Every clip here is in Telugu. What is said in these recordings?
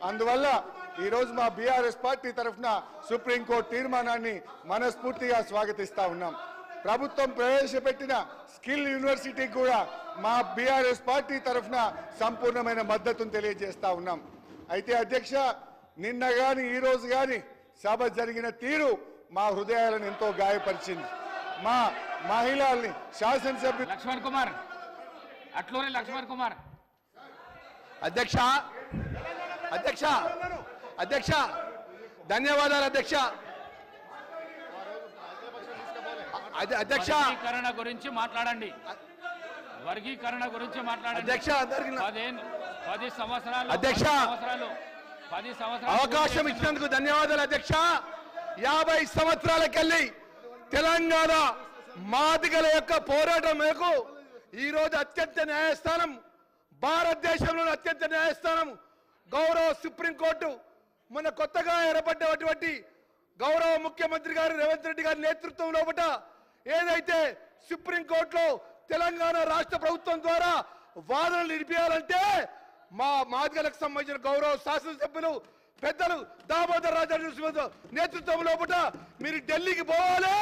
అందువల్ల ఈరోజు మా బీఆర్ఎస్ పార్టీ తరఫున సుప్రీంకోర్టు తీర్మానాన్ని మనస్ఫూర్తిగా స్వాగతిస్తా ఉన్నాం. ప్రభుత్వం ప్రవేశపెట్టిన స్కిల్ యూనివర్సిటీకి కూడా మా బీఆర్ఎస్ పార్టీ తరఫున సంపూర్ణమైన మద్దతును తెలియజేస్తా ఉన్నాం. అయితే అధ్యక్ష, నిన్న కానీ ఈ రోజు కానీ సభ జరిగిన తీరు మా హృదయాలను ఎంతో గాయపరిచింది. మా మహిళల్ని శాసనసభ్యులు లక్ష్మణ్ కుమార్ అధ్యక్ష అధ్యక్ష అధ్యక్ష ధన్యవాదాలు అధ్యక్ష. అధ్యక్ష వర్గీకరణ గురించి మాట్లాడండి. వర్గీకరణ గురించి మాట్లాడండి అధ్యక్ష. 10 సంవత్సరాలు అధ్యక్ష 10 సంవత్సరాలు అవకాశం ఇచ్చినందుకు ధన్యవాదాలు అధ్యక్ష. 50 సంవత్సరాలకెళ్ళి తెలంగాణ మాదిగల యొక్క పోరాటం మేరకు ఈరోజు అత్యంత న్యాయస్థానం, భారతదేశంలోని అత్యంత న్యాయస్థానం గౌరవ సుప్రీంకోర్టు మొన్న కొత్తగా ఏర్పడ్డటువంటి గౌరవ ముఖ్యమంత్రి గారు రేవంత్ రెడ్డి గారి నేతృత్వంలో ఏదైతే సుప్రీంకోర్టులో తెలంగాణ రాష్ట్ర ప్రభుత్వం ద్వారా వాదనలు నిలిపేయాలంటే మా మాదిగలకు సంబంధించిన గౌరవ శాసనసభ్యులు పెద్దలు దామోదర్ రాజా నేతృత్వంలో మీరు ఢిల్లీకి పోవాలి.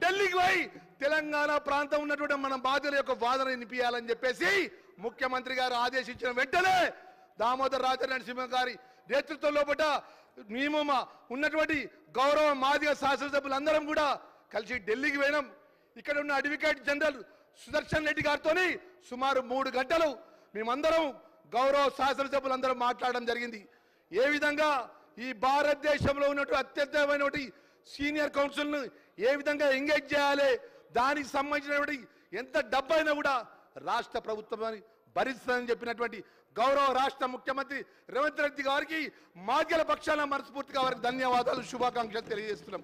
ఢిల్లీకి పోయి తెలంగాణ ప్రాంతం ఉన్నటువంటి మన బాధితుల యొక్క వాదన వినిపించాలని చెప్పేసి ముఖ్యమంత్రి గారు ఆదేశించిన వెంటనే దామోదర్ రాజా నరసింహ గారి నేతృత్వంలో మేము ఉన్నటువంటి గౌరవ మాదిగ శాసనసభ్యులందరం కూడా కలిసి ఢిల్లీకి పోయినాం. ఇక్కడ ఉన్న అడ్వకేట్ జనరల్ సుదర్శన్ రెడ్డి గారితో సుమారు 3 గంటలు మేమందరం గౌరవ శాసనసభ్యులందరం మాట్లాడడం జరిగింది. ఏ విధంగా ఈ భారతదేశంలో ఉన్నటువంటి అత్యంతమైనటువంటి సీనియర్ కౌన్సిల్ను ఏ విధంగా ఎంగేజ్ చేయాలి, దానికి సంబంధించినటువంటి ఎంత డబ్బైనా కూడా రాష్ట్ర ప్రభుత్వాన్ని భరిస్తుందని చెప్పినటువంటి గౌరవ రాష్ట్ర ముఖ్యమంత్రి రేవంత్ రెడ్డి గారికి మాదిగల పక్షాన మనస్ఫూర్తిగా వారికి ధన్యవాదాలు, శుభాకాంక్షలు తెలియజేస్తున్నాం.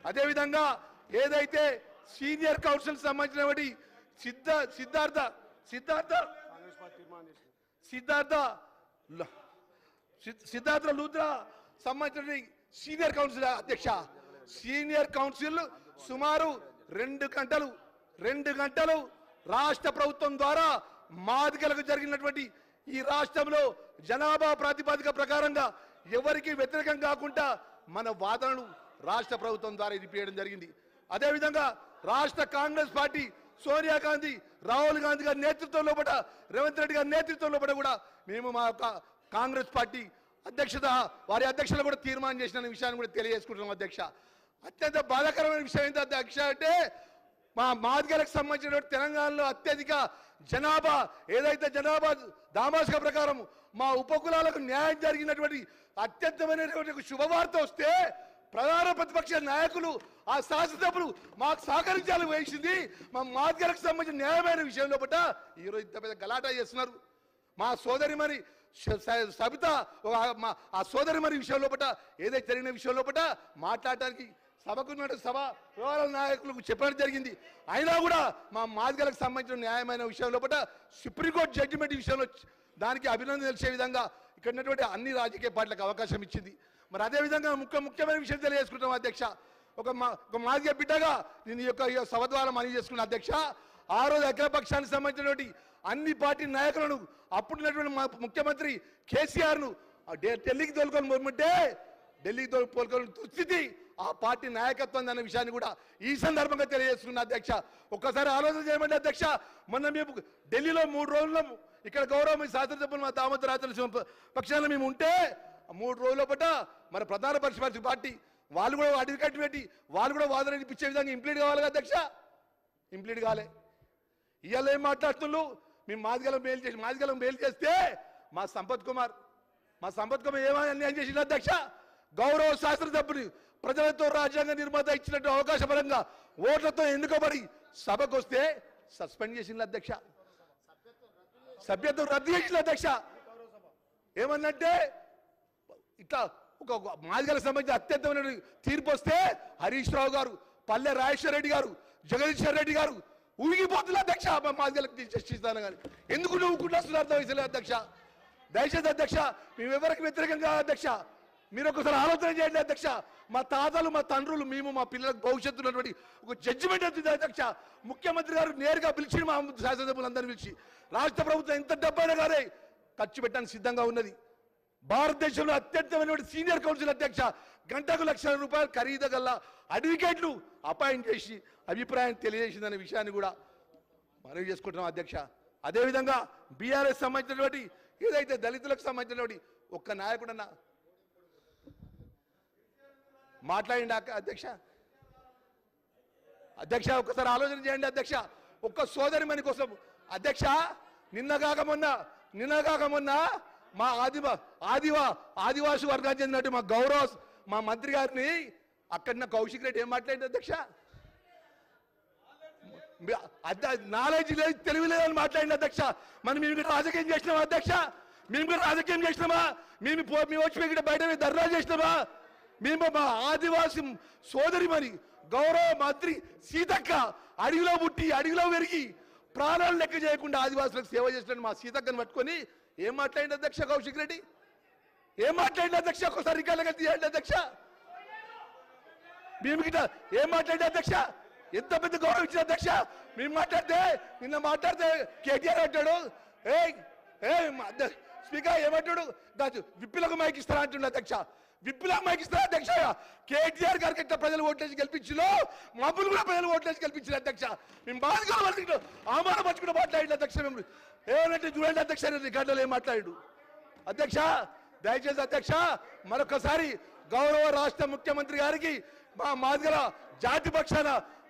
అదేవిధంగా ఏదైతే సీనియర్ కౌన్సిల్ సంబంధించినటువంటి సిద్ధార్థ లూత్రా సంబంధించిన సీనియర్ కౌన్సిల్ అధ్యక్ష, సీనియర్ కౌన్సిల్ సుమారు 2 గంటలు రాష్ట్ర ప్రభుత్వం ద్వారా మాదిగలకు జరిగినటువంటి ఈ రాష్ట్రంలో జనాభా ప్రాతిపదిక ప్రకారంగా ఎవరికి వ్యతిరేకం కాకుండా మన వాదనలు రాష్ట్ర ప్రభుత్వం ద్వారా వినిపించడం జరిగింది. అదేవిధంగా రాష్ట్ర కాంగ్రెస్ పార్టీ సోనియా గాంధీ, రాహుల్ గాంధీ గారి నేతృత్వంలో రేవంత్ రెడ్డి గారి నేతృత్వంలో కూడా మేము మా యొక్క కాంగ్రెస్ పార్టీ వారి అధ్యక్షులు కూడా తీర్మానం చేసిన విషయాన్ని కూడా తెలియజేసుకుంటున్నాం అధ్యక్ష. అత్యంత బాధాకరమైన విషయం ఏంటి అధ్యక్ష అంటే మా మాదిగలకు సంబంధించిన తెలంగాణలో అత్యధిక జనాభా ఏదైతే జనాభా దామాషిక ప్రకారం మా ఉపకులాలకు న్యాయం జరిగినటువంటి అత్యంతమైనటువంటి శుభవార్త వస్తే ప్రధాన ప్రతిపక్ష నాయకులు ఆ శాసనసభ్యులు మాకు సహకరించాలి వేసింది మా మాదిగలకు సంబంధించిన న్యాయమైన విషయంలో ఈరోజు ఇంత పెద్ద గలాటా చేస్తున్నారు. మా సోదరిమణి సబిత ఆ సోదరిమణి విషయంలో ఏదైతే జరిగిన విషయంలో మాట్లాడటానికి సభకున్న సభ వ్యవహారాల నాయకులకు చెప్పడం జరిగింది. అయినా కూడా మా మాదిగలకు సంబంధించిన న్యాయమైన విషయంలో సుప్రీంకోర్టు జడ్జిమెంట్ విషయంలో దానికి అభినందన తెలిసే విధంగా ఇక్కడ ఉన్నటువంటి అన్ని రాజకీయ పార్టీలకు అవకాశం ఇచ్చింది. మరి అదేవిధంగా ముఖ్యమైన విషయం తెలియజేసుకుంటాం అధ్యక్ష. ఒక మాదిగ బిడ్డగా నేను ఈ యొక్క సభ ద్వారా మనవి చేసుకున్న అధ్యక్ష, ఆ రోజు అఖిలపక్షానికి సంబంధించినటువంటి అన్ని పార్టీ నాయకులను అప్పుడున్నటువంటి ముఖ్యమంత్రి కేసీఆర్ను ఢిల్లీకి తోలుకొని పోమంటే ఢిల్లీకి తోలుకొని దుస్థితి ఆ పార్టీ నాయకత్వం అన్న విషయాన్ని కూడా ఈ సందర్భంగా తెలియజేస్తున్న అధ్యక్ష. ఒక్కసారి ఆలోచన చేయమండి అధ్యక్ష. మొన్న మేము ఢిల్లీలో 3 రోజుల్లో ఇక్కడ గౌరవ శాసనసభ్యులు మా దామోదర్ రాజా పక్షాన మేము ఉంటే 3 రోజుల మన ప్రధాన ప్రతిపక్ష పార్టీ వాళ్ళు కూడా అడ్వకేట్ పెట్టి వాళ్ళు కూడా వాదన వినిపించే విధంగా ఇంప్లీట్ కావాలి కదా అధ్యక్ష. ఇంప్లీట్ కాలే. ఇవాళ ఏం మాట్లాడుతున్నారు? మేము మాదిగలం మేలు చేస్తే మా సంపత్ కుమార్ ఏమని అన్యాయం చేసిన అధ్యక్ష? గౌరవ శాసనసభ్యులు ప్రజలతో రాజ్యాంగ నిర్మాత ఇచ్చినట్టు అవకాశపరంగా ఓట్లతో ఎన్నుకోబడి సభకు వస్తే సస్పెండ్ చేసిన అధ్యక్ష, సభ్యత్వం రద్దు చేసిన అధ్యక్ష. ఏమన్నంటే ఇట్లా ఒక మాదిగలకు సంబంధించిన అత్యంతమైన తీర్పు వస్తే హరీష్ రావు గారు, పల్లె రాజేశ్వర రెడ్డి గారు, జగదీశ్వర్ రెడ్డి గారు ఊగిపోతున్నారు అధ్యక్ష. మాదిగలకు చర్చిస్తాను కానీ ఎందుకు నవ్వుకుంటున్నారు అర్థం వయసులే అధ్యక్ష. దయచేసి అధ్యక్ష, మేము ఎవరికి వ్యతిరేకంగా అధ్యక్ష, మీరు ఒకసారి ఆలోచన చేయండి అధ్యక్ష. మా తాతలు మా తండ్రులు మేము మా పిల్లలకు భవిష్యత్తు ఉన్నటువంటి ఒక జడ్జిమెంట్ వచ్చింది అధ్యక్ష. ముఖ్యమంత్రి గారు నేరుగా పిలిచి మా శాసనసభ్యులందరినీ పిలిచి రాష్ట్ర ప్రభుత్వం ఎంత డబ్బైనా కానీ ఖర్చు పెట్టడానికి సిద్ధంగా ఉన్నది. భారతదేశంలో అత్యంతమైన సీనియర్ కౌన్సిల్ అధ్యక్ష గంటకు ₹1,00,000 ఖరీదు గల అడ్వకేట్లు అపాయింట్ చేసి అభిప్రాయం తెలియజేసిందనే విషయాన్ని కూడా మనవి చేసుకుంటున్నాం అధ్యక్ష. అదేవిధంగా బీఆర్ఎస్ సంబంధించినటువంటి ఏదైతే దళితులకు సంబంధించినటువంటి ఒక్క నాయకుడన్నా మాట్లాడింది అధ్యక్ష. అధ్యక్ష ఒక్కసారి ఆలోచన చేయండి అధ్యక్ష. ఒక్క సోదరిమణి కోసం అధ్యక్ష నిన్నగాక మొన్న మా ఆదివాసి వర్గానికి చెందినట్టు మా గౌరవ్ మా మంత్రి గారిని అక్కడ కౌశిక్ రెడ్డి ఏం మాట్లాడింది అధ్యక్ష? నాలెడ్జ్ లేదు, తెలివి లేదని మాట్లాడింది అధ్యక్ష. మనం మేము ఇక్కడ రాజకీయం చేసినామా అధ్యక్ష? మేము కూడా రాజకీయం చేసినామా? మేము వచ్చి ఇక్కడ బయట ధర్నా చేసినామా? మేము మా ఆదివాసి సోదరిమణి గౌరవ మంత్రి సీతక్క అడవిలో పుట్టి అడవిలో పెరిగి ప్రాణాలు లెక్క చేయకుండా ఆదివాసులకు సేవ చేసిన మా సీతక్కని పట్టుకొని ఏం మాట్లాడింది అధ్యక్ష కౌశిక్ రెడ్డి? ఏం మాట్లాడింది అధ్యక్ష? ఒకసారి రికార్డుగా తీయండి అధ్యక్ష. మేము గిట్ట ఏం మాట్లాడి అధ్యక్ష? ఎంత పెద్ద గౌరవం ఇచ్చిన అధ్యక్ష. మేము నిన్న మాట్లాడితే కేటీఆర్ అంటాడు స్పీకర్ ఏమంటాడు విప్పులకు మైక్ ఇస్తారా అంటుండే అధ్యక్ష. విప్పులకు మైక్ ఇస్తారా అధ్యక్ష? కేటీఆర్ గారికి ఎట్లా ప్రజలు ఓట్లేసి గెలిపించిలో మమ్మల్ని కూడా ప్రజలు ఓట్లేసి గెలిపించిన అధ్యక్ష. మేము బాధగా అవమానపరుచుకుంటూ మాట్లాడి అధ్యక్ష. మేము ఏమంటే చూడండి అధ్యక్ష రికార్డులో ఏం మాట్లాడు అధ్యక్ష. దయచేసి అధ్యక్ష మరొకసారి గౌరవ రాష్ట్ర ముఖ్యమంత్రి గారికి మా మాదిగల జాతి పక్షాన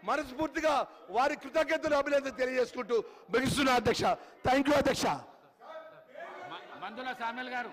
మనస్ఫూర్తిగా వారి కృతజ్ఞతలు అభినందనలు తెలియజేసుకుంటూ ముగిస్తున్నా అధ్యక్ష. థ్యాంక్ యూ అధ్యక్ష. మందుల సామ్యుల్ గారు.